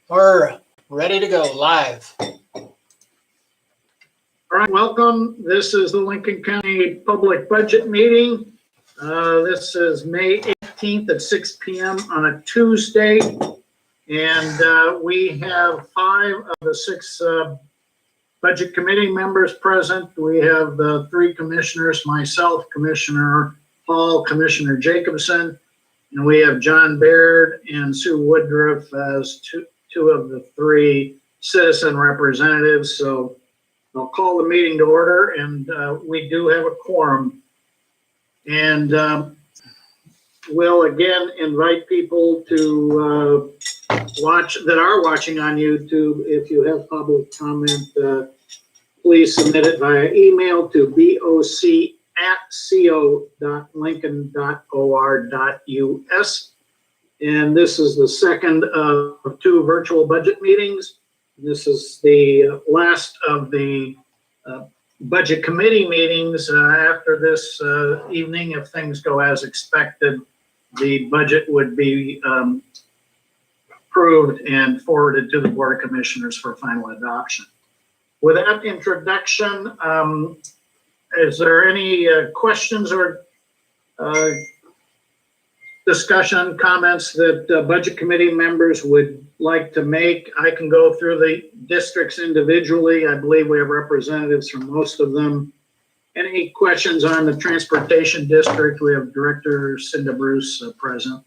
We're ready to go live. All right, welcome. This is the Lincoln County Public Budget Meeting. This is May 18th at 6 p.m. on a Tuesday. And we have 5 of the 6 Budget Committee members present. We have the 3 commissioners, myself, Commissioner Hall, Commissioner Jacobson, and we have John Baird and Sue Woodruff as two of the 3 citizen representatives. So I'll call the meeting to order, and we do have a quorum. And we'll again invite people to that are watching on YouTube. If you have public comment, please submit it via email to boc@co.lincoln.or.us. And this is the second of 2 virtual budget meetings. This is the last of the budget committee meetings. After this evening, if things go as expected, the budget would be approved and forwarded to the Board of Commissioners for final adoption. With that introduction, is there any questions or discussion, comments that budget committee members would like to make? I can go through the districts individually. I believe we have representatives from most of them. Any questions on the transportation district? We have Director Cinda Bruce present.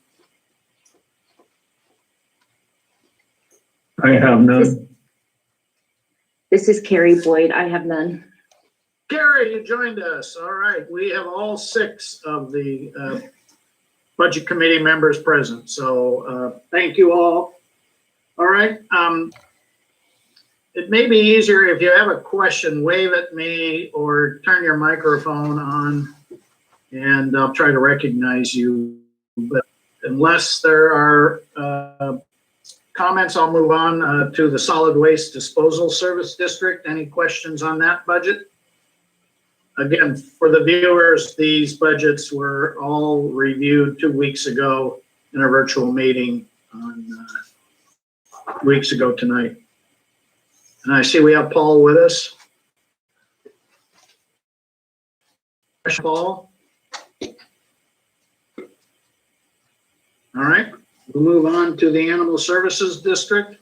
I have none. This is Carrie Boyd. I have none. Carrie, you joined us. All right. We have all 6 of the budget committee members present. So thank you all. All right. It may be easier if you have a question, wave at me or turn your microphone on, and I'll try to recognize you. But unless there are comments, I'll move on to the Solid Waste Disposal Service District. Any questions on that budget? Again, for the viewers, these budgets were all reviewed 2 weeks ago in a virtual meeting on weeks ago tonight. And I see we have Paul with us. Paul. All right, we'll move on to the Animal Services District.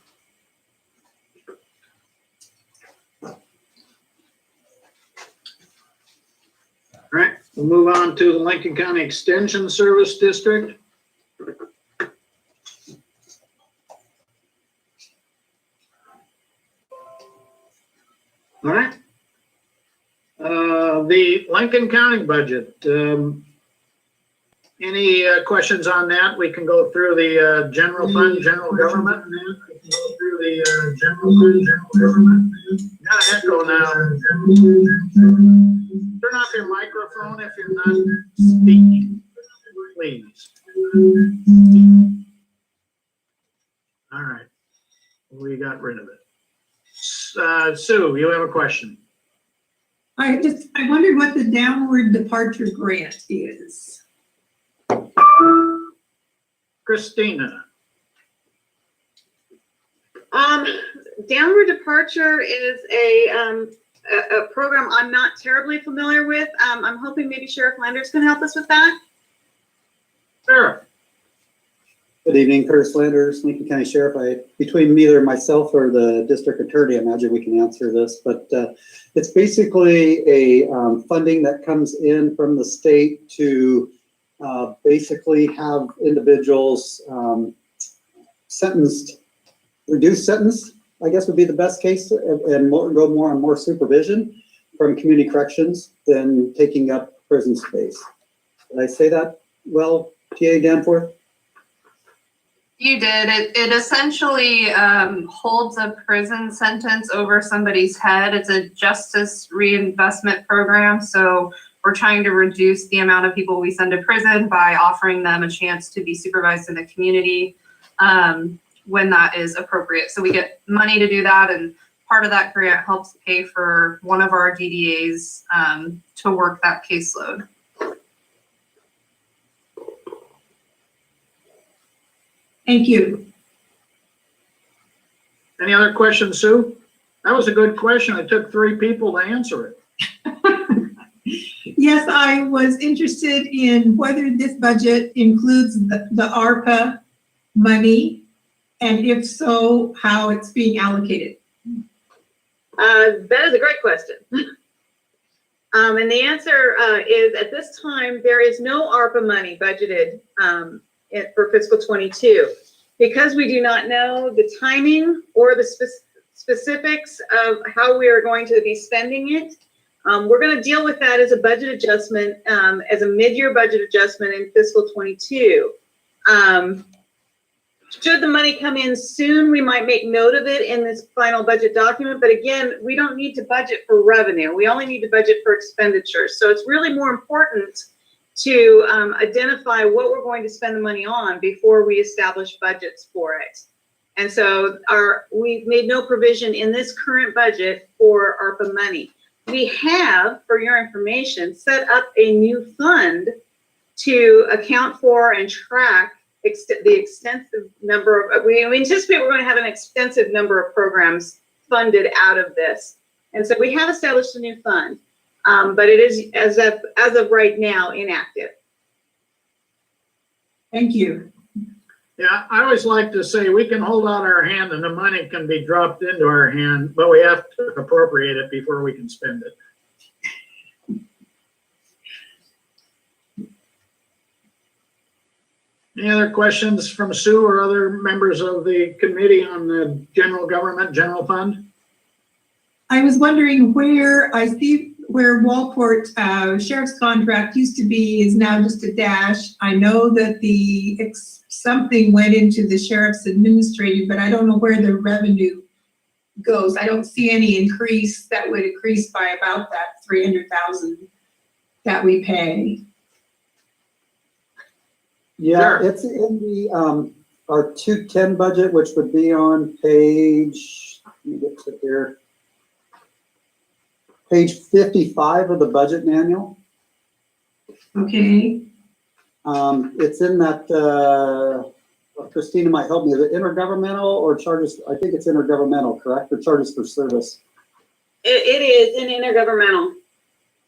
All right, we'll move on to the Lincoln County Extension Service District. All right. The Lincoln County budget. Any questions on that? We can go through the general fund, general government. Got an echo now. Turn off your microphone if you're not speaking, please. All right, we got rid of it. Sue, you have a question. I wondered what the downward departure grant is. Christina. Downward departure is a program I'm not terribly familiar with. I'm hoping maybe Sheriff Landers can help us with that. Sure. Good evening, Curtis Landers, Lincoln County Sheriff. Between either myself or the district attorney, I imagine we can answer this, but it's basically a funding that comes in from the state to basically have individuals sentenced, reduced sentence, I guess would be the best case, and go more and more supervision from community corrections than taking up prison space. Did I say that well, TA Danforth? You did. It essentially holds a prison sentence over somebody's head. It's a justice reinvestment program. So we're trying to reduce the amount of people we send to prison by offering them a chance to be supervised in the community when that is appropriate. So we get money to do that, and part of that grant helps pay for one of our DDAs to work that caseload. Thank you. Any other questions, Sue? That was a good question. It took 3 people to answer it. Yes, I was interested in whether this budget includes the ARPA money, and if so, how it's being allocated. That is a great question. And the answer is, at this time, there is no ARPA money budgeted for fiscal 22. Because we do not know the timing or the specifics of how we are going to be spending it, we're going to deal with that as a budget adjustment, as a mid-year budget adjustment in fiscal 22. Should the money come in soon, we might make note of it in this final budget document. But again, we don't need to budget for revenue. We only need to budget for expenditures. So it's really more important to identify what we're going to spend the money on before we establish budgets for it. And so we've made no provision in this current budget for ARPA money. We have, for your information, set up a new fund to account for and track the extensive number of, we anticipate we're going to have an extensive number of programs funded out of this. And so we have established a new fund, but it is, as of right now, inactive. Thank you. Yeah, I always like to say we can hold out our hand and the money can be dropped into our hand, but we have to appropriate it before we can spend it. Any other questions from Sue or other members of the committee on the general government, general fund? I was wondering where I see where Walport Sheriff's contract used to be is now just a dash. I know that something went into the Sheriff's administrative, but I don't know where the revenue goes. I don't see any increase that would increase by about that 300,000 that we pay. Yeah, Sure. it's in the, our 210 budget, which would be on page, let me get to here. Page 55 of the budget manual. Okay. It's in that, Christina might help me, is it intergovernmental or charges? I think it's intergovernmental, correct? Or charges for service? It is an intergovernmental.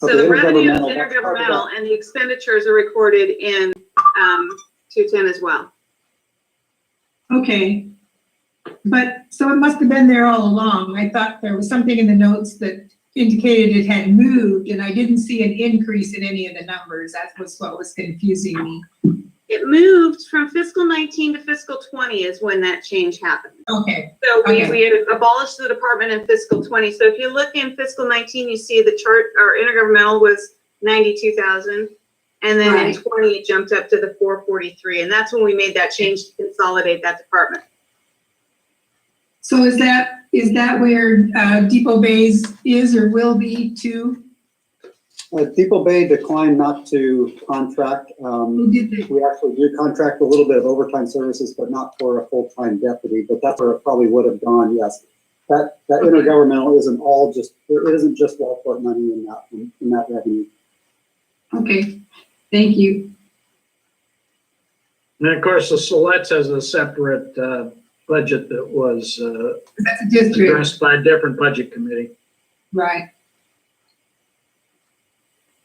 So Okay, the revenue is intergovernmental, that's part of intergovernmental and the expenditures are recorded in 210 as well. Okay. But, so it must have been there all along. I thought there was something in the notes that indicated it had moved, and I didn't see an increase in any of the numbers. That was what was confusing me. It moved from fiscal 19 to fiscal 20 is when that change happened. Okay, So we Okay. abolished the department in fiscal 20. So if you look in fiscal 19, you see the chart, our intergovernmental was 92,000. And then in Right. 20, it jumped up to the 443. And that's when we made that change to consolidate that department. so is that where Depot Bays is or will be too? Depot Bay declined not to contract. Who did they? We actually do contract a little bit of overtime services, but not for a full-time deputy, but that's where it probably would have gone, yes. That intergovernmental isn't all just, it isn't just Walport money in that revenue. Okay, thank you. And of course, the Siletz has a separate budget that was That's a district, addressed by a different budget committee. right?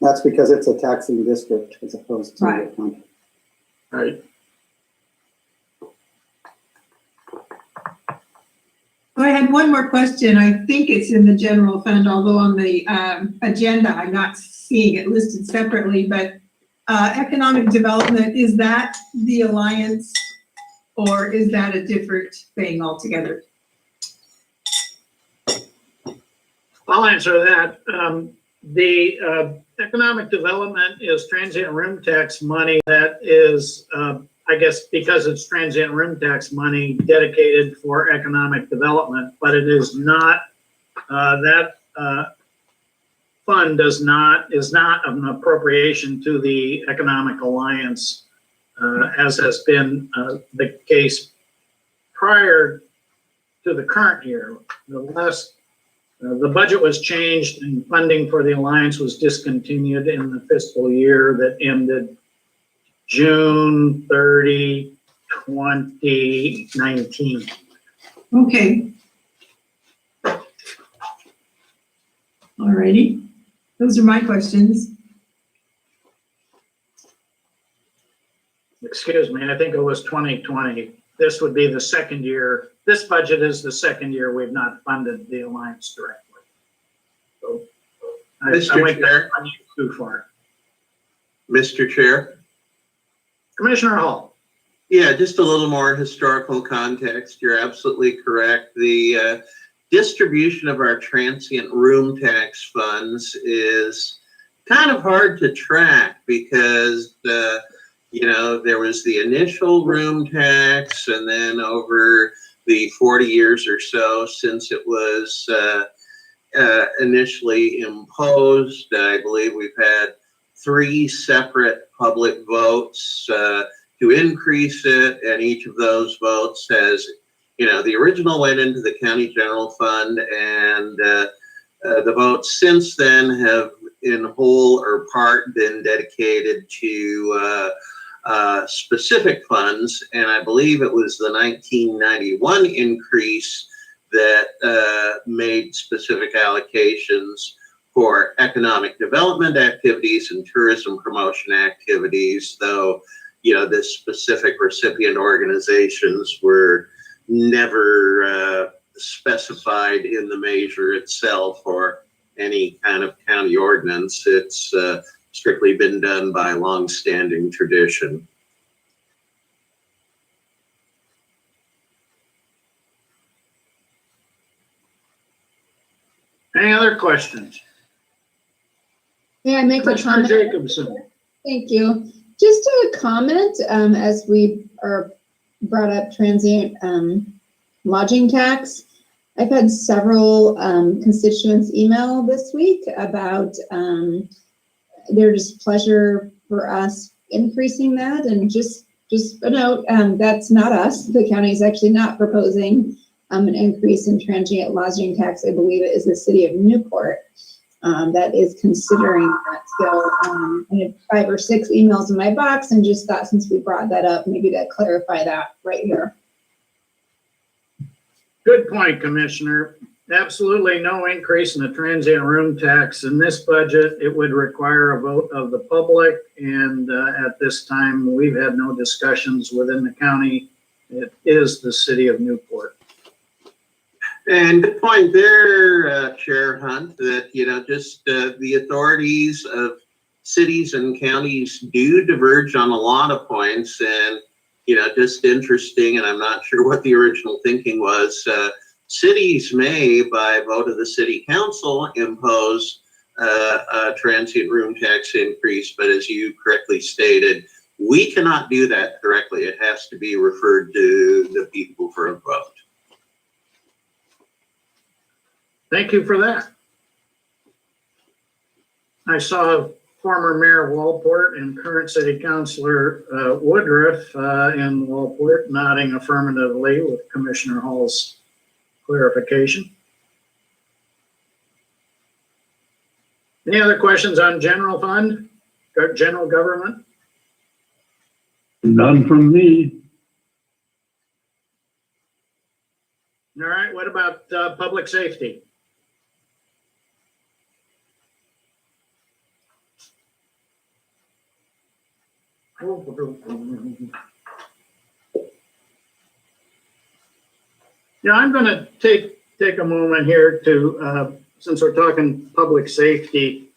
That's because it's a taxing district as opposed to. Right. Right. I had one more question. I think it's in the general fund, although on the agenda, I'm not seeing it listed separately, but economic development, is that the alliance or is that a different thing altogether? I'll answer that. The economic development is transient room tax money that is, I guess, because it's transient room tax money dedicated for economic development, but it is not, that fund is not an appropriation to the Economic Alliance, as has been the case prior to the current year. The budget was changed and funding for the Alliance was discontinued in the fiscal year that ended June 30, 2019. Okay, Alrighty, those are my questions. Excuse me, I think it was 2020. This would be the second year. This budget is the second year we've not funded the Alliance directly. So I Mr. went Chair. too far. Mr. Chair? Commissioner Hall. Yeah, just a little more historical context. You're absolutely correct. The distribution of our transient room tax funds is kind of hard to track because, there was the initial room tax, and then over the 40 years or so since it was initially imposed, I believe we've had 3 separate public votes to increase it, and each of those votes has, the original went into the county general fund, and the votes since then have in whole or part been dedicated to specific funds, and I believe it was the 1991 increase that made specific allocations for economic development activities and tourism promotion activities, though, the specific recipient organizations were never specified in the measure itself or any kind of county ordinance. It's strictly been done by longstanding tradition. Any other questions? May I make a Commissioner comment? Jacobson. Thank you. Just a comment, as we are brought up transient lodging tax. I've had several constituents email this week about their displeasure for us increasing that, and just a note, that's not us. The county is actually not proposing an increase in transient lodging tax. I believe it is the city of Newport that is considering that. So I had 5 or 6 emails in my box, and just thought since we brought that up, maybe to clarify that right here. Good point, Commissioner. Absolutely no increase in the transient room tax in this budget. It would require a vote of the public, and at this time, we've had no discussions within the county. It is the city of Newport. And good point there, Chair Hunt, that, just the authorities of cities and counties do diverge on a lot of points, and, just interesting, and I'm not sure what the original thinking was, cities may, by vote of the city council, impose a transient room tax increase, but as you correctly stated, we cannot do that directly. It has to be referred to the people for a vote. Thank you for that. I saw former Mayor Walport and current City Councilor Woodruff in Walport nodding affirmatively with Commissioner Hall's clarification. Any other questions on general fund, general government? None from me. All right, what about public safety? Yeah, I'm going to take a moment here to, since we're talking public safety,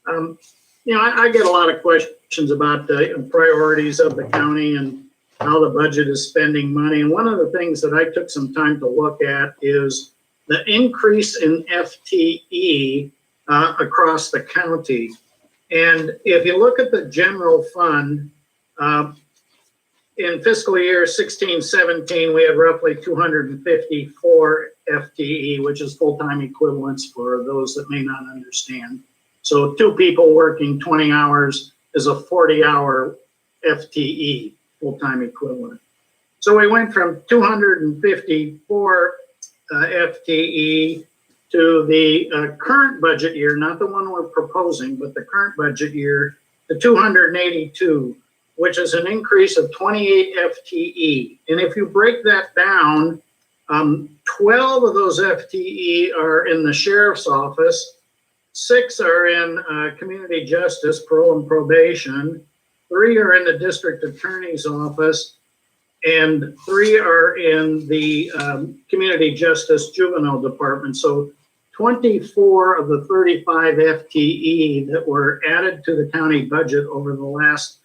I get a lot of questions about the priorities of the county and how the budget is spending money. And one of the things that I took some time to look at is the increase in FTE across the county. And if you look at the general fund, in fiscal year 16-17, we had roughly 254 FTE, which is full-time equivalents for those that may not understand. So 2 people working 20 hours is a 40-hour FTE, full-time equivalent. So we went from 254 FTE to the current budget year, not the one we're proposing, but the current budget year, to 282, which is an increase of 28 FTE. And if you break that down, 12 of those FTE are in the sheriff's office, 6 are in community justice, parole and probation. 3 are in the district attorney's office, and 3 are in the community justice juvenile department. So 24 of the 35 FTE that were added to the county budget over the last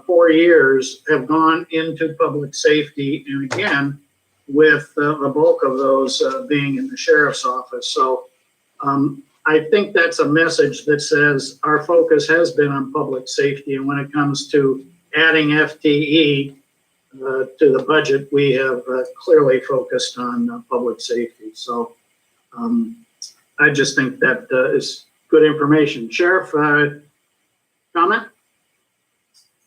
4 years have gone into public safety, and again, with the bulk of those being in the sheriff's office. So I think that's a message that says our focus has been on public safety, and when it comes to adding FTE to the budget, we have clearly focused on public safety. So I just think that is good information. Sheriff, comment?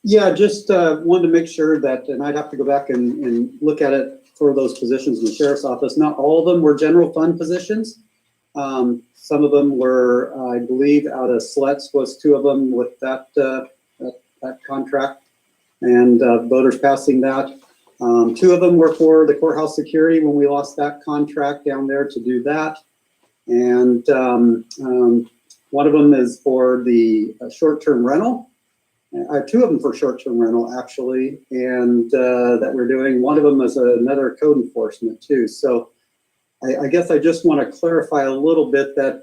Yeah, just wanted to make sure that, and I'd have to go back and look at it for those positions in the sheriff's office. Not all of them were general fund positions. Some of them were, I believe, out of SLETS was 2 of them with that contract, and voters passing that. 2 of them were for the courthouse security when we lost that contract down there to do that. And one of them is for the short-term rental. 2 of them for short-term rental, actually, and that we're doing. One of them is another code enforcement too. So I guess I just want to clarify a little bit that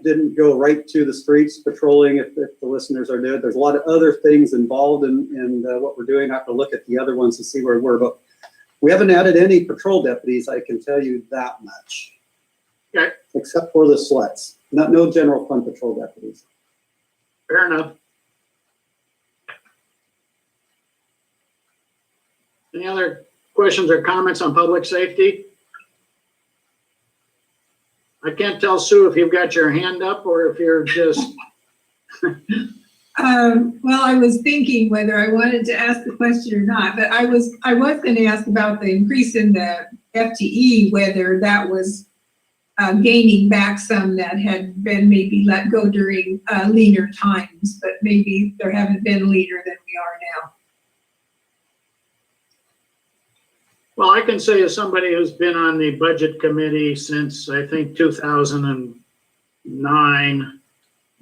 didn't go right to the streets patrolling. If the listeners are there, there's a lot of other things involved in what we're doing. I have to look at the other ones to see where we're, but we haven't added any patrol deputies. I can tell you that much. Okay. Except for the SLETs, no general fund patrol deputies. Fair enough. Any other questions or comments on public safety? I can't tell, Sue, if you've got your hand up or if you're just... Well, I was thinking whether I wanted to ask the question or not, but I was going to ask about the increase in the FTE, whether that was gaining back some that had been maybe let go during leaner times, but maybe there haven't been leaner than we are now. Well, I can say as somebody who's been on the budget committee since, I think, 2009,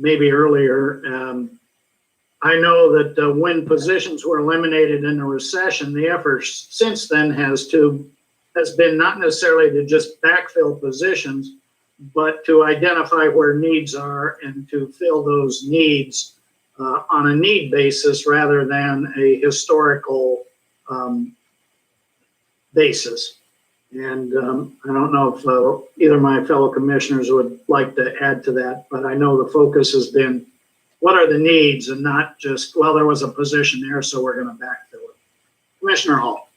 maybe earlier, I know that when positions were eliminated in the recession, the effort since then has been not necessarily to just backfill positions, but to identify where needs are and to fill those needs on a need basis rather than a historical basis. And I don't know if either of my fellow commissioners would like to add to that, but I know the focus has been what are the needs and not just, well, there was a position there, so we're going to backfill it. Commissioner Hall.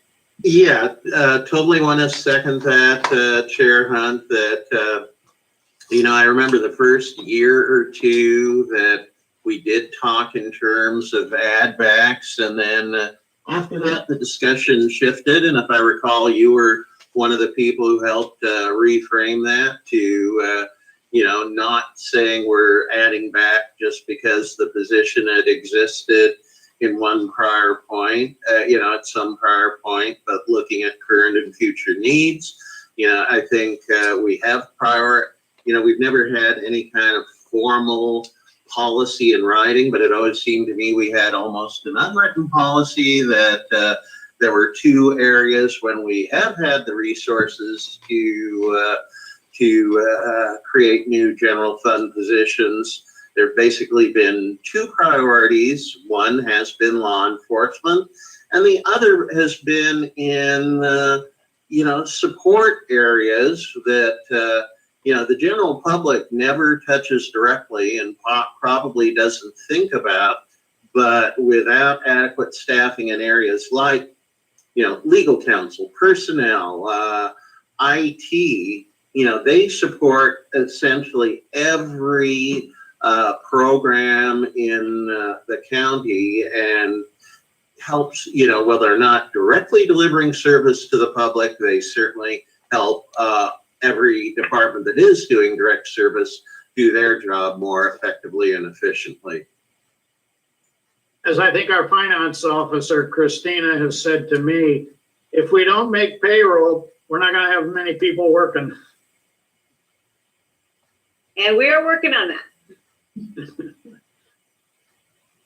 Yeah, totally want to second that, Chair Hunt, that, I remember the first year or 2 that we did talk in terms of add backs, and then after that, the discussion shifted, and if I recall, you were one of the people who helped reframe that to, not saying we're adding back just because the position had existed in one prior point, at some prior point, but looking at current and future needs. I think we have we've never had any kind of formal policy in writing, but it always seemed to me we had almost an unwritten policy that there were 2 areas when we have had the resources to create new general fund positions. There have basically been 2 priorities. One has been law enforcement, and the other has been in support areas that the general public never touches directly and probably doesn't think about, but without adequate staffing in areas like, legal counsel, personnel, IT, they support essentially every program in the county and helps, whether or not directly delivering service to the public, they certainly help every department that is doing direct service do their job more effectively and efficiently. As I think our finance officer, Christina, has said to me, if we don't make payroll, we're not going to have many people working. And we are working on that.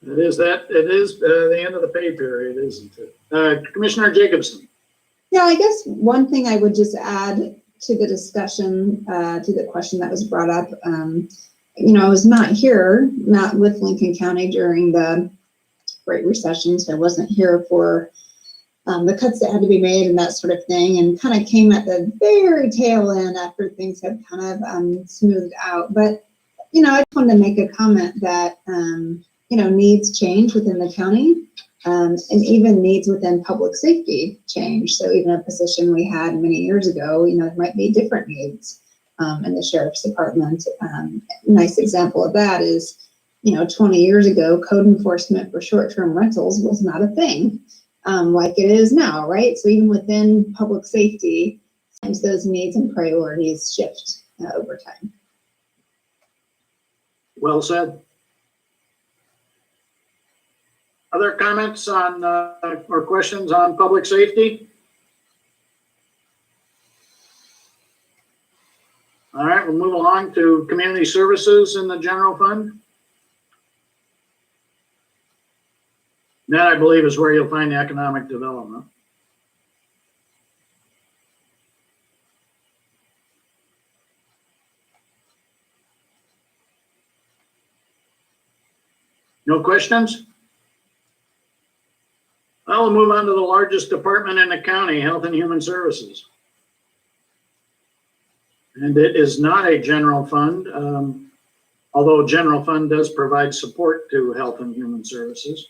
It is the end of the pay period, isn't it? Commissioner Jacobson. Yeah, I guess one thing I would just add to the discussion, to the question that was brought up, I was not with Lincoln County during the Great Recession, so I wasn't here for the cuts that had to be made and that sort of thing, and kind of came at the very tail end after things had kind of smoothed out. But, I just wanted to make a comment that, needs change within the county, and even needs within public safety change. So even a position we had many years ago, there might be different needs in the sheriff's department. Nice example of that is, 20 years ago, code enforcement for short-term rentals was not a thing like it is now, right? So even within public safety, sometimes those needs and priorities shift over time. Well said. Other comments on or questions on public safety? All right, we'll move along to community services in the general fund. That, I believe, is where you'll find the economic development. No questions? I'll move on to the largest department in the county, Health and Human Services. And it is not a general fund, although general fund does provide support to Health and Human Services.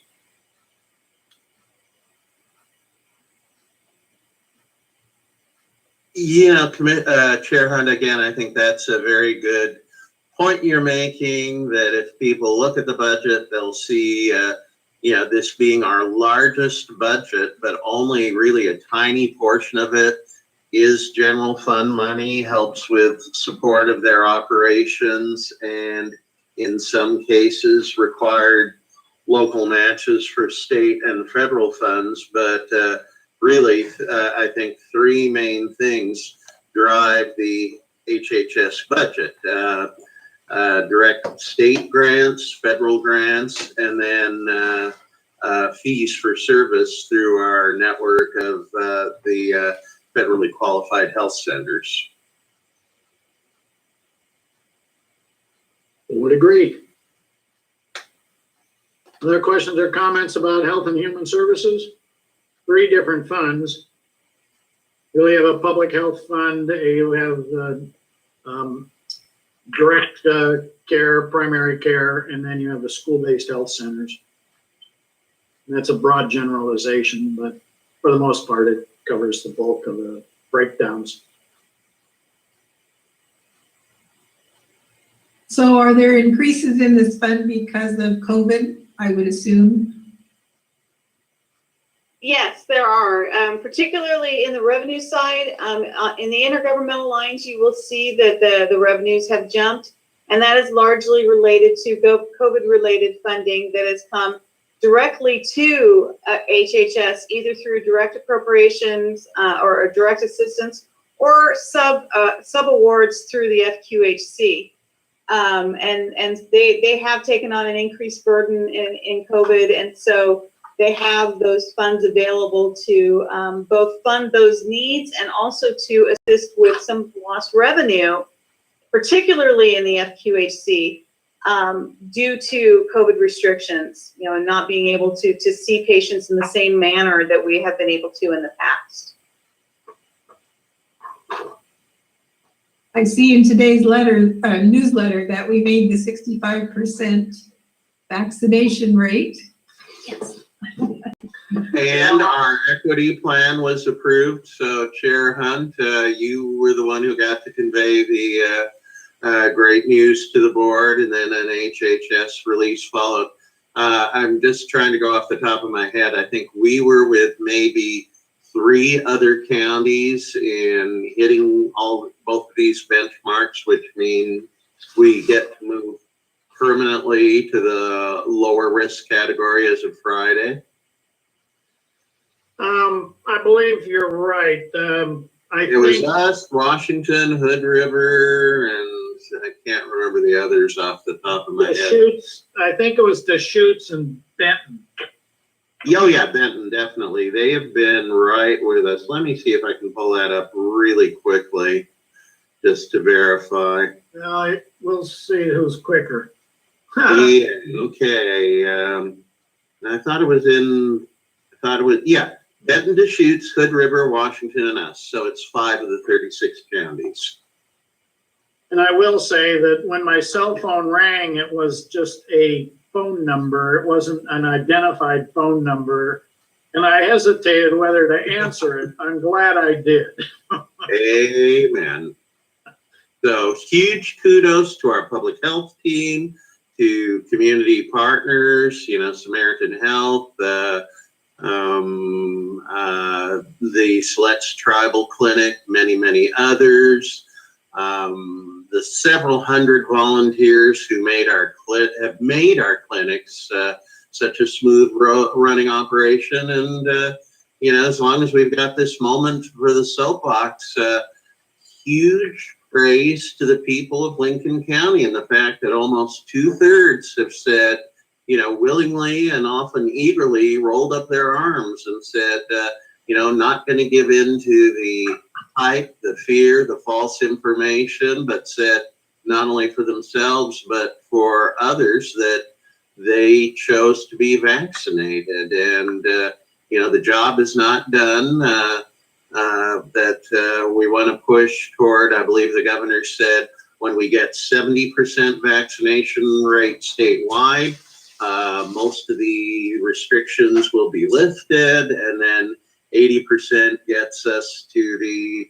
Yeah, Chair Hunt, again, I think that's a very good point you're making, that if people look at the budget, they'll see, this being our largest budget, but only really a tiny portion of it is general fund money, helps with support of their operations, and in some cases required local matches for state and federal funds. But really, I think three main things drive the HHS budget. Direct state grants, federal grants, and then fees for service through our network of the federally qualified health centers. Would agree. Other questions or comments about Health and Human Services? Three different funds. You have a public health fund, you have direct care, primary care, and then you have the school-based health centers. And that's a broad generalization, but for the most part, it covers the bulk of the breakdowns. So are there increases in this fund because of COVID, I would assume? Yes, there are, particularly in the revenue side. In the intergovernmental lines, you will see that the revenues have jumped, and that is largely related to COVID-related funding that has come directly to HHS, either through direct appropriations or direct assistance, or sub awards through the FQHC. And they have taken on an increased burden in COVID, and so they have those funds available to both fund those needs and also to assist with some lost revenue, particularly in the FQHC, due to COVID restrictions, and not being able to see patients in the same manner that we have been able to in the past. I see in today's newsletter that we made the 65% vaccination rate. Yes. And our equity plan was approved. So Chair Hunt, you were the one who got to convey the great news to the board, and then an HHS release followed. I'm just trying to go off the top of my head. I think we were with maybe 3 other counties in hitting both of these benchmarks, which mean we get to move permanently to the lower risk category as of Friday. I believe you're right. It was us, Washington, Hood River, and I can't remember the others off the top of my head. Deschutes, I think it was Deschutes and Benton. Oh yeah, Benton, definitely. They have been right with us. Let me see if I can pull that up really quickly, just to verify. We'll see who's quicker. Yeah, okay. I thought it was yeah, Benton, Deschutes, Hood River, Washington, and us. So it's 5 of the 36 counties. And I will say that when my cell phone rang, it was just a phone number. It wasn't an identified phone number. And I hesitated whether to answer it. I'm glad I did. Amen. So huge kudos to our public health team, to community partners, Samaritan Health, the Siletz Tribal Clinic, many, many others. The several hundred volunteers who have made our clinics such a smooth running operation. And, as long as we've got this moment for the soapbox, huge praise to the people of Lincoln County and the fact that almost 2/3 have said, willingly and often eagerly rolled up their arms and said, not going to give in to the hype, the fear, the false information, but said not only for themselves, but for others that they chose to be vaccinated. And, the job is not done. That we want to push toward, I believe the governor said, when we get 70% vaccination rate statewide, most of the restrictions will be lifted, and then 80% gets us to the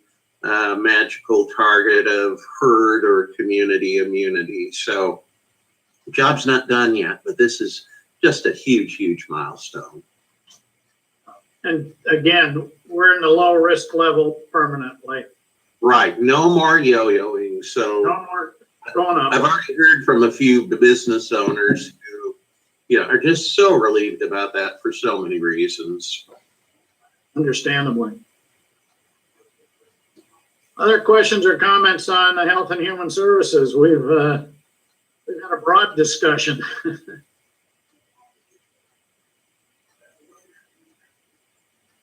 magical target of herd or community immunity. So the job's not done yet, but this is just a huge, huge milestone. And again, we're in the low risk level permanently. Right. No more yo-yoing. So No more going up. I've already heard from a few business owners who, are just so relieved about that for so many reasons. Understandably. Other questions or comments on the Health and Human Services? We've had a broad discussion.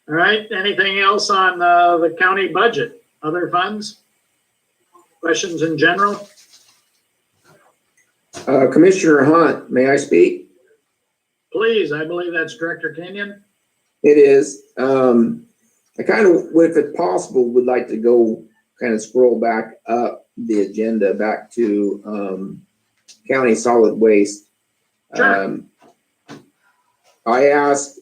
All right, anything else on the county budget? Other funds? Questions in general? Commissioner Hunt, may I speak? Please, I believe that's Director Kenyon. It is. I kind of, if it's possible, would like to go kind of scroll back up the agenda back to county solid waste. Sure. I asked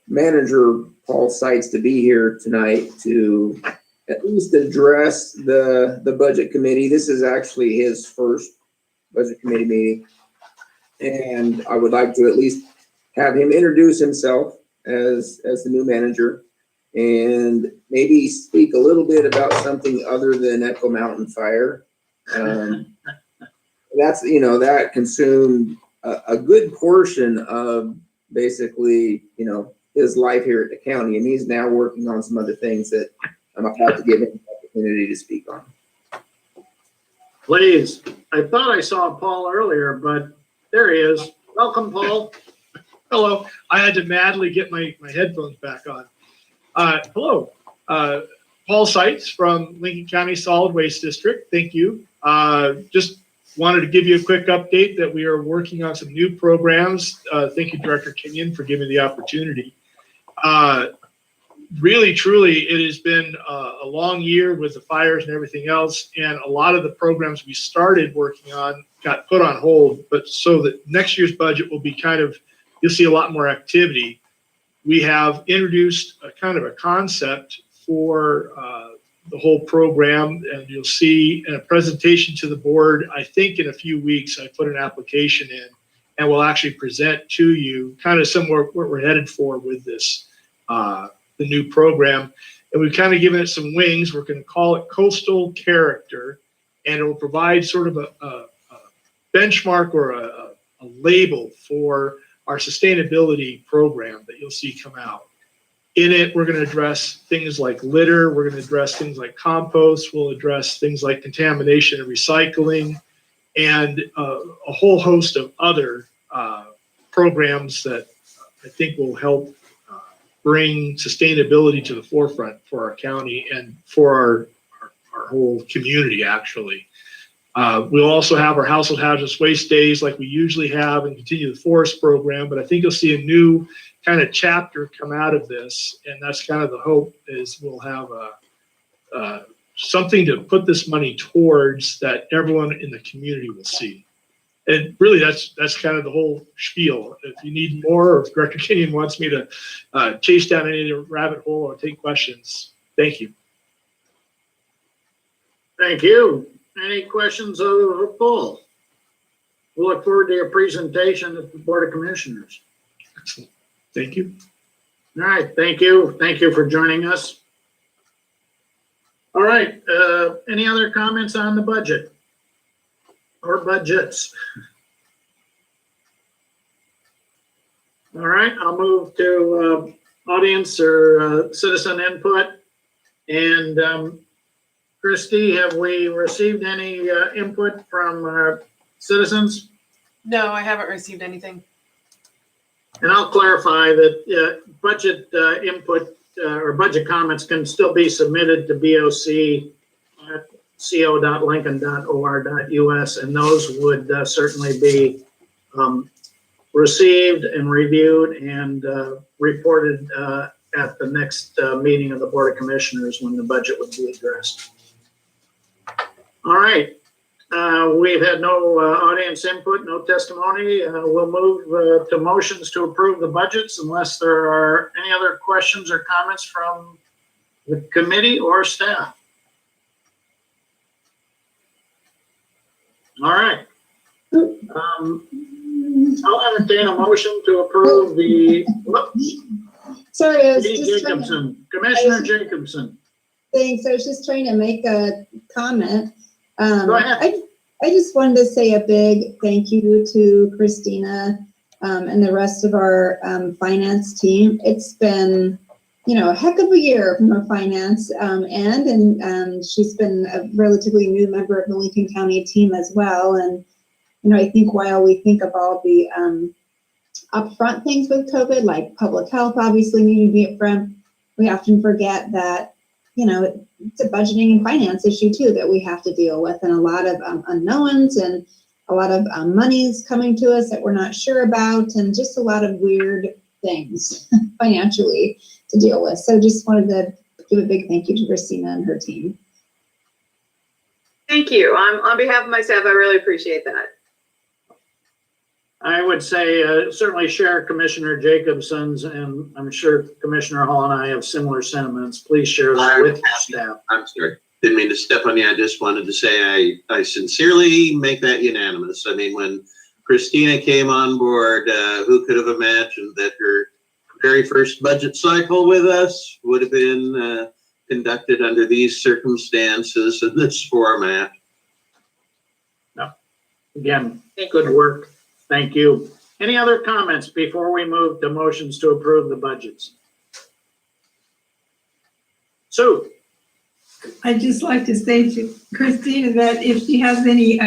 Manager Paul Seitz to be here tonight to at least address the budget committee. This is actually his first budget committee meeting. And I would like to at least have him introduce himself as the new manager and maybe speak a little bit about something other than Echo Mountain Fire. That's, that consumed a good portion of basically, his life here at the county, and he's now working on some other things that I'm about to give him the opportunity to speak on. Please. I thought I saw Paul earlier, but there he is. Welcome, Paul. Hello. I had to madly get my headphones back on. Hello. Paul Seitz from Lincoln County Solid Waste District. Thank you. Just wanted to give you a quick update that we are working on some new programs. Thank you, Director Kenyon, for giving me the opportunity. Really, truly, it has been a long year with the fires and everything else, and a lot of the programs we started working on got put on hold, but so that next year's budget will be you'll see a lot more activity. We have introduced a kind of a concept for the whole program, and you'll see in a presentation to the board, I think in a few weeks, I put an application in and we'll actually present to you kind of somewhere where we're headed for with this, the new program. And we've kind of given it some wings. We're going to call it Coastal Character, and it will provide sort of a benchmark or a label for our sustainability program that you'll see come out. In it, we're going to address things like litter. We're going to address things like compost. We'll address things like contamination and recycling, and a whole host of other programs that I think will help bring sustainability to the forefront for our county and for our whole community, actually. We'll also have our household hazardous waste days like we usually have and continue the forest program, but I think you'll see a new kind of chapter come out of this, and that's kind of the hope, is we'll have something to put this money towards that everyone in the community will see. And really, that's kind of the whole spiel. If you need more, or if Director Kenyon wants me to chase down any rabbit hole or take questions, thank you. Thank you. Any questions of Paul? We look forward to your presentation at the Board of Commissioners. Excellent. Thank you. All right, thank you. Thank you for joining us. All right, any other comments on the budget or budgets? All right, I'll move to audience or citizen input. And Christy, have we received any input from citizens? No, I haven't received anything. And I'll clarify that budget input or budget comments can still be submitted to boc@co.lincoln.or.us, and those would certainly be received and reviewed and reported at the next meeting of the Board of Commissioners when the budget would be addressed. All right. We've had no audience input, no testimony. We'll move to motions to approve the budgets unless there are any other questions or comments from the committee or staff. All right. I'll entertain a motion to approve the, Sorry, I was just Commissioner Jacobson. Thanks. I was just trying to make a comment. Go ahead. I just wanted to say a big thank you to Christina and the rest of our finance team. It's been, a heck of a year from our finance end, and she's been a relatively new member of the Lincoln County team as well. And, I think while we think of all the upfront things with COVID, like public health obviously needing to be upfront, we often forget that, it's a budgeting and finance issue too that we have to deal with, and a lot of unknowns and a lot of monies coming to us that we're not sure about, and just a lot of weird things financially to deal with. So just wanted to give a big thank you to Christina and her team. Thank you. On behalf of my staff, I really appreciate that. I would say certainly share Commissioner Jacobson's, and I'm sure Commissioner Hall and I have similar sentiments. Please share that with your staff. I'm sorry. Didn't mean to step on you. I just wanted to say I sincerely make that unanimous. I mean, when Christina came on board, who could have imagined that her very first budget cycle with us would have been conducted under these circumstances in this format? No. Again, good work. Thank you. Any other comments before we move to motions to approve the budgets? Sue? I'd just like to say to Christina that if she has any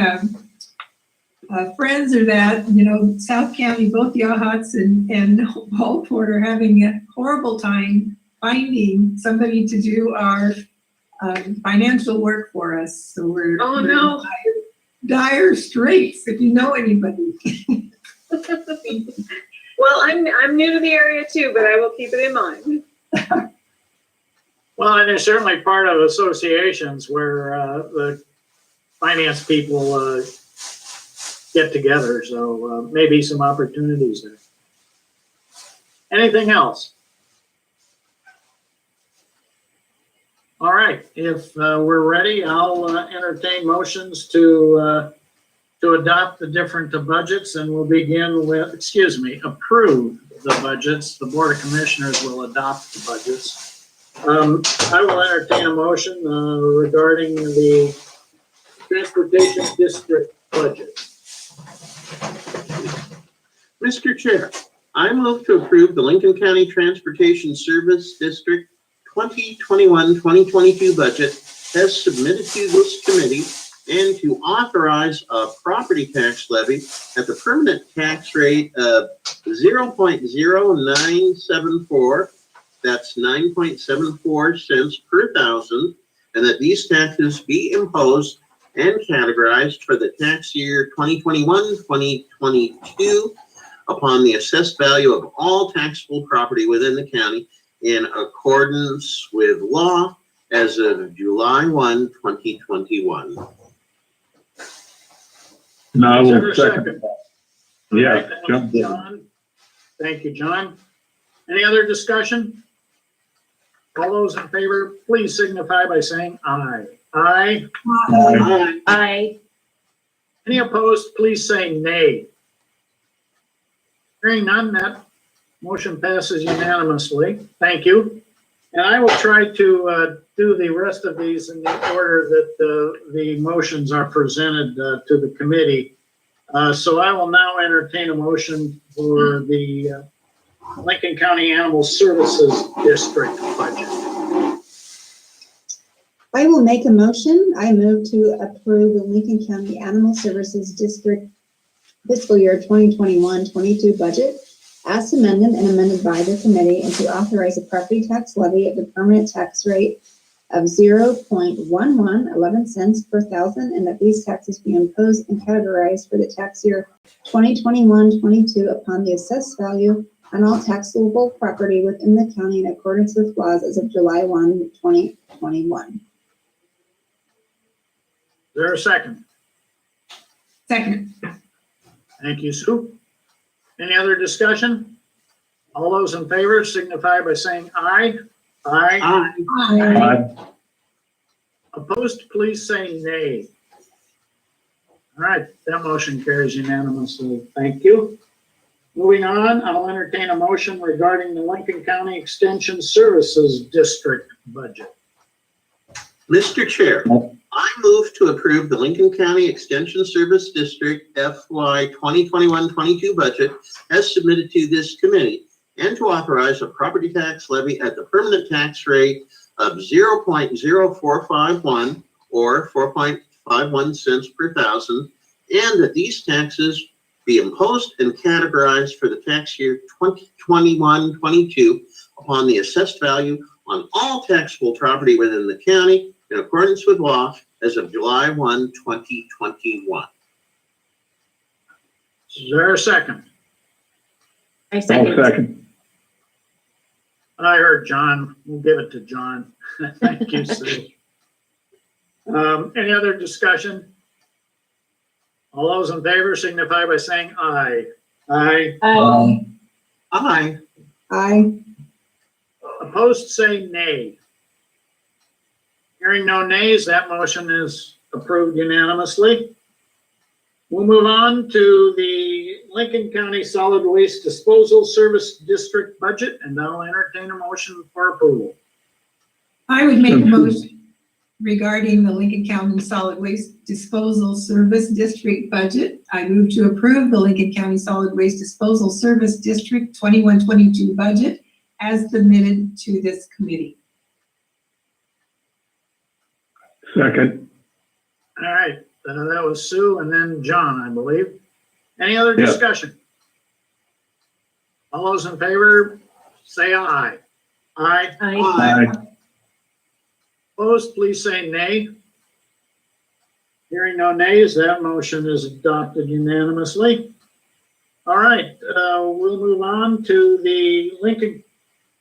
friends or that, South County, both Yachats and Walport are having a horrible time finding somebody to do our financial work for us. So we're no. Dire straits if you know anybody. Well, I'm new to the area too, but I will keep it in mind. Well, and there's certainly part of associations where the finance people get together, so maybe some opportunities there. Anything else? All right, if we're ready, I'll entertain motions to adopt the different budgets, and we'll begin with, approve the budgets. The Board of Commissioners will adopt the budgets. I will entertain a motion regarding the Transportation District budget. Mr. Chair, I move to approve the Lincoln County Transportation Service District 2021-2022 budget as submitted to this committee, and to authorize a property tax levy at the permanent tax rate of 0.0974, that's 9.74 cents per thousand, and that these taxes be imposed and categorized for the tax year 2021-2022 upon the assessed value of all taxable property within the county in accordance with law as of July 1, 2021. No, I Is there will a second that. Yeah, All right, jump in. John. Thank you, John. Any other discussion? All those in favor, please signify by saying aye. Aye. Aye. I, Any opposed, please say nay. Hearing none, that motion passes unanimously. Thank you. And I will try to do the rest of these in the order that the motions are presented to the committee. So I will now entertain a motion for the Lincoln County Animal Services District budget. I will make a motion. I move to approve the Lincoln County Animal Services District fiscal year 2021-22 budget as amended and amended by the committee, and to authorize a property tax levy at the permanent tax rate of 0.1111 cents per thousand, and that these taxes be imposed and categorized for the tax year 2021-22 upon the assessed value on all taxable property within the county in accordance with laws as of July 1, 2021. Is there a second? Second. Thank you, Sue. Any other discussion? All those in favor signify by saying aye. Aye. Aye. Aye. Opposed, please say nay. All right, that motion carries unanimously. Thank you. Moving on, I'll entertain a motion regarding the Lincoln County Extension Services District budget. Mr. Chair, I move to approve the Lincoln County Extension Service District FY 2021-22 budget as submitted to this committee, and to authorize a property tax levy at the permanent tax rate of 0.0451 or 4.51 cents per thousand, and that these taxes be imposed and categorized for the tax year 2021-22 upon the assessed value on all taxable property within the county in accordance with law as of July 1, 2021. Is there a second? I I'll second. second. I heard John. We'll give it to John. Thank you, Sue. Any other discussion? All those in favor signify by saying aye. Aye. Aye. Aye. Opposed, say nay. Hearing no nays, that motion is approved unanimously. We'll move on to the Lincoln County Solid Waste Disposal Service District budget, and I'll entertain a motion for approval. I would make a motion regarding the Lincoln County Solid Waste Disposal Service District budget. I move to approve the Lincoln County Solid Waste Disposal Service District 21-22 budget as submitted to this committee. Second. All right, that was Sue and then John, I believe. Any other Yeah. discussion? All those in favor, say aye. Aye. Aye. Opposed, please say nay. Hearing no nays, that motion is adopted unanimously. All right, we'll move on to the Lincoln,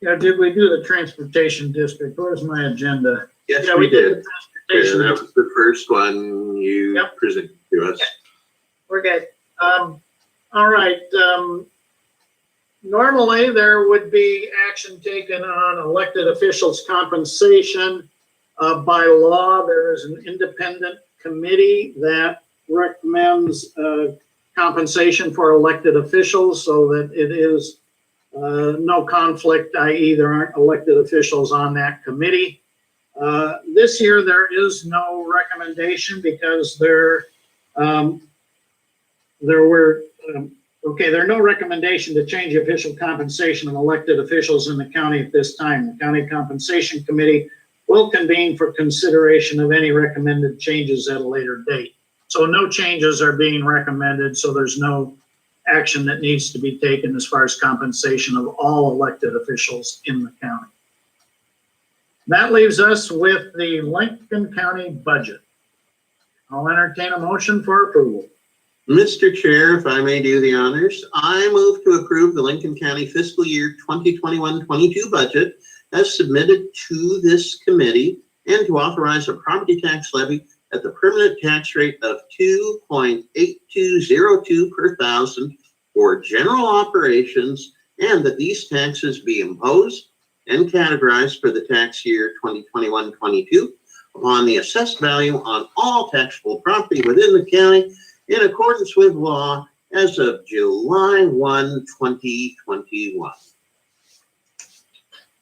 did we do the Transportation District? Where's my agenda? Yes, Yeah, we the did. Yeah, Transportation that was the first one you Yep. presented to us. We're good. All right, normally there would be action taken on elected officials' compensation. By law, there is an independent committee that recommends compensation for elected officials so that it is no conflict, i.e. there aren't elected officials on that committee. This year, there is no recommendation because there were Okay, there are no recommendation to change the official compensation of elected officials in the county at this time. The County Compensation Committee will convene for consideration of any recommended changes at a later date. So no changes are being recommended, so there's no action that needs to be taken as far as compensation of all elected officials in the county. That leaves us with the Lincoln County budget. I'll entertain a motion for approval. Mr. Chair, if I may do the honors, I move to approve the Lincoln County fiscal year 2021-22 budget as submitted to this committee and to authorize a property tax levy at the permanent tax rate of 2.8202 per thousand for general operations, and that these taxes be imposed and categorized for the tax year 2021-22 upon the assessed value on all taxable property within the county in accordance with law as of July 1, 2021.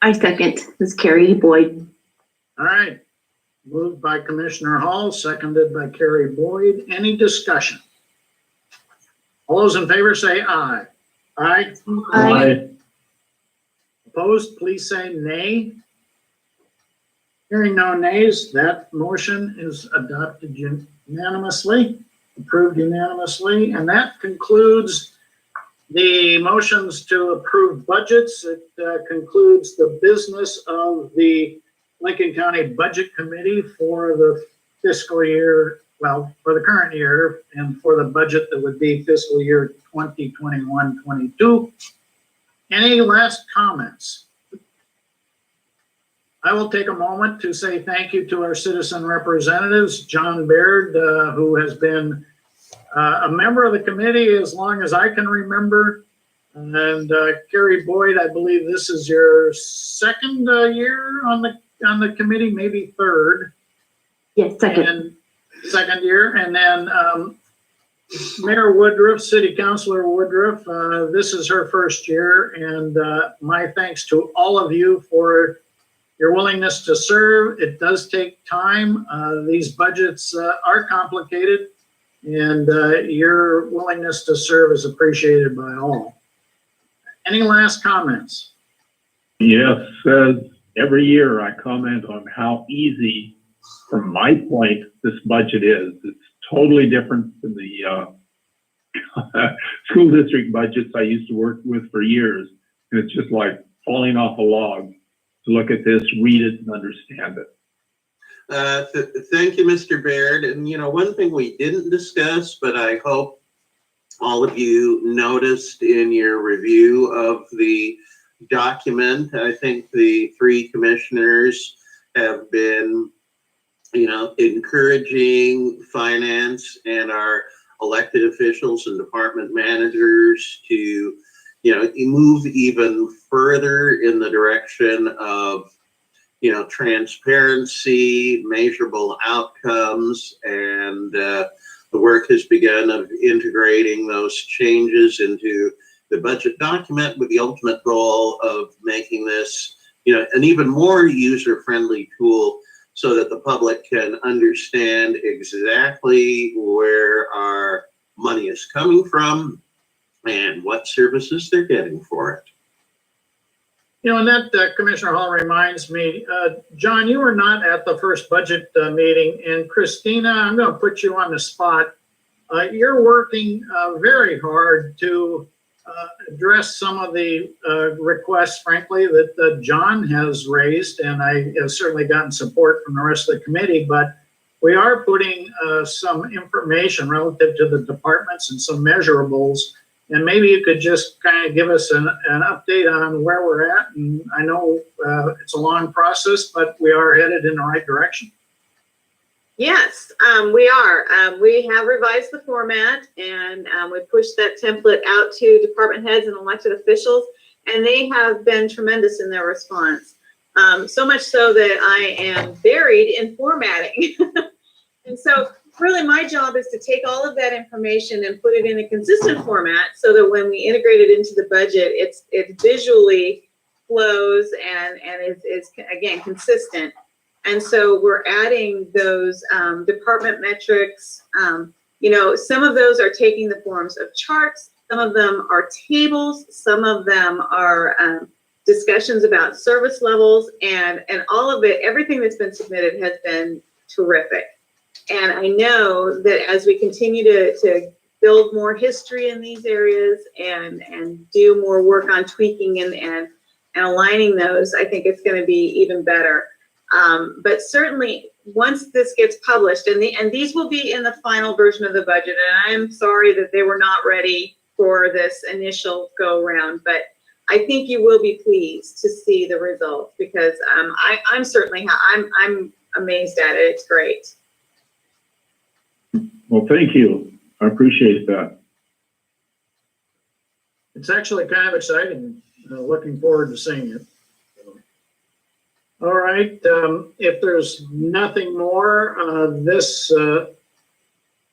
I second. This is Carrie Boyd. All right. Moved by Commissioner Hall, seconded by Carrie Boyd. Any discussion? All those in favor say aye. Aye. Aye. Opposed, please say nay. Hearing no nays, that motion is adopted unanimously, approved unanimously, and that concludes the motions to approve budgets. It concludes the business of the Lincoln County Budget Committee for the fiscal year, well, for the current year, and for the budget that would be fiscal year 2021-22. Any last comments? I will take a moment to say thank you to our citizen representatives, John Baird, who has been a member of the committee as long as I can remember, and Carrie Boyd, I believe this is your second year on the committee, maybe third. Yes, second. And second year, and then Mayor Woodruff, City Councilor Woodruff, this is her first year, and my thanks to all of you for your willingness to serve. It does take time. These budgets are complicated, and your willingness to serve is appreciated by all. Any last comments? Yes, every year I comment on how easy, from my point, this budget is. It's totally different than the school district budgets I used to work with for years. And it's just like falling off a log to look at this, read it, and understand it. Thank you, Mr. Baird. And one thing we didn't discuss, but I hope all of you noticed in your review of the document, I think the three commissioners have been, encouraging finance and our elected officials and department managers to, move even further in the direction of, transparency, measurable outcomes, and the work has begun of integrating those changes into the budget document with the ultimate goal of making this, an even more user-friendly tool so that the public can understand exactly where our money is coming from and what services they're getting for it. And that Commissioner Hall reminds me, John, you were not at the first budget meeting, and Christina, I'm going to put you on the spot. You're working very hard to address some of the requests, frankly, that John has raised, and I have certainly gotten support from the rest of the committee, but we are putting some information relative to the departments and some measurables, and maybe you could just kind of give us an update on where we're at. And I know it's a long process, but we are headed in the right direction. Yes, we are. We have revised the format, and we pushed that template out to department heads and elected officials, and they have been tremendous in their response. So much so that I am buried in formatting. And so really my job is to take all of that information and put it in a consistent format so that when we integrate it into the budget, it visually flows and is again consistent. And so we're adding those department metrics. Some of those are taking the forms of charts. Some of them are tables, some of them are discussions about service levels, and all of it, everything that's been submitted has been terrific. And I know that as we continue to build more history in these areas and do more work on tweaking and aligning those, I think it's going to be even better. But certainly, once this gets published, and these will be in the final version of the budget, and I'm sorry that they were not ready for this initial go round, but I think you will be pleased to see the results, because I'm certainly I'm amazed at it. It's great. Well, thank you. I appreciate that. It's actually kind of exciting. Looking forward to seeing it. All right, if there's nothing more, this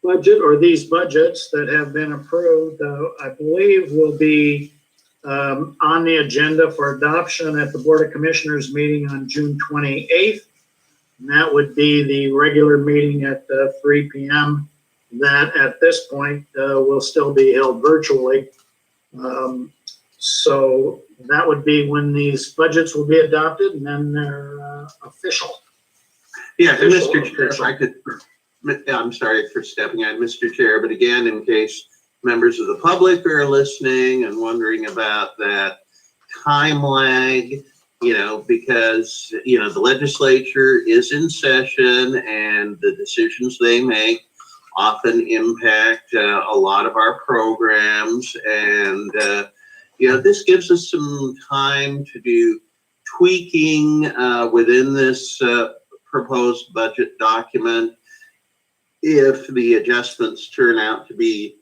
budget or these budgets that have been approved, I believe will be on the agenda for adoption at the Board of Commissioners meeting on June 28th. And that would be the regular meeting at 3 p.m. That at this point will still be held virtually. So that would be when these budgets will be adopted, and then they're official. Yeah, and Official, Mr. Chair, if official. I could, I'm sorry for stepping in, Mr. Chair, but again, in case members of the public are listening and wondering about that time lag, because, the legislature is in session and the decisions they make often impact a lot of our programs. And, this gives us some time to do tweaking within this proposed budget document. If the adjustments turn out to be,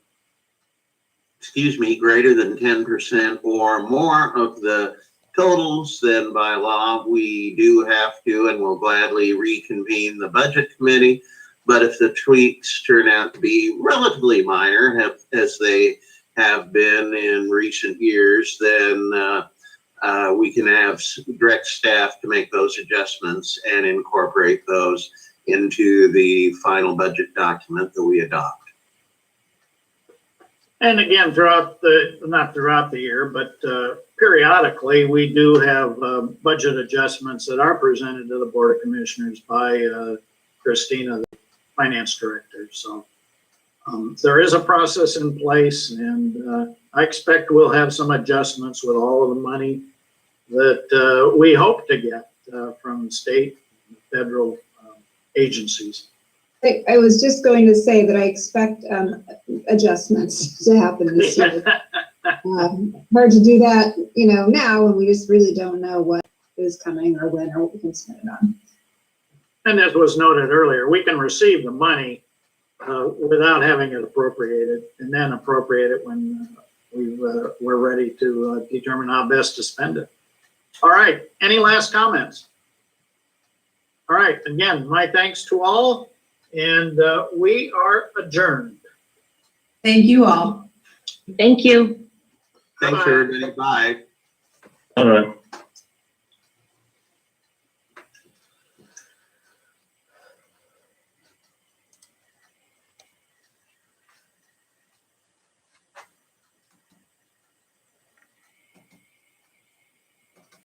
greater than 10% or more of the totals, then by law, we do have to and will gladly reconvene the budget committee. But if the tweaks turn out to be relatively minor, as they have been in recent years, then we can have direct staff to make those adjustments and incorporate those into the final budget document that we adopt. And again, not throughout the year, but periodically, we do have budget adjustments that are presented to the Board of Commissioners by Christina, the Finance Director. So there is a process in place, and I expect we'll have some adjustments with all of the money that we hope to get from state and federal agencies. I was just going to say that I expect adjustments to happen this year. Hard to do that, now when we just really don't know what is coming or when or what we can spend it on. And as was noted earlier, we can receive the money without having it appropriated, and then appropriate it when we're ready to determine how best to spend it. All right, any last comments? All right, again, my thanks to all, and we are adjourned. Thank you all. Thank you. Thanks, Bye-bye. everybody. Bye. All right.